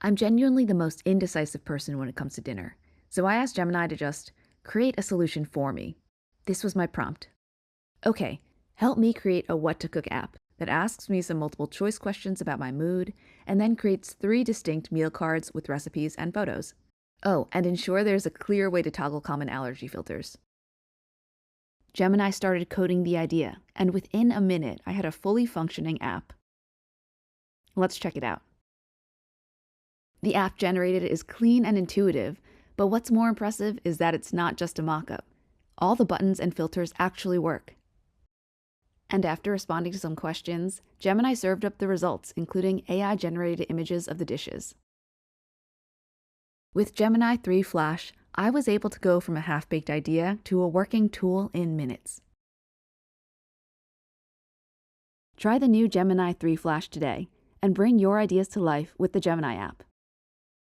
I'm genuinely the most indecisive person when it comes to dinner, so I asked Gemini to just create a solution for me. This was my prompt. Okay, help me create a what to cook app that asks me some multiple choice questions about my mood and then creates 3 distinct meal cards with recipes and photos. Oh, and ensure there's a clear way to toggle common allergy filters. Gemini started coding the idea, and within a minute, I had a fully functioning app. Let's check it out. The app generated is clean and intuitive, but what's more impressive is that it's not just a mock-up. All the buttons and filters actually work. And after responding to some questions, Gemini served up the results, including AI-generated images of the dishes. With Gemini 3 Flash, I was able to go from a half-baked idea to a working tool in minutes. Try the new Gemini 3 Flash today and bring your ideas to life with the Gemini app.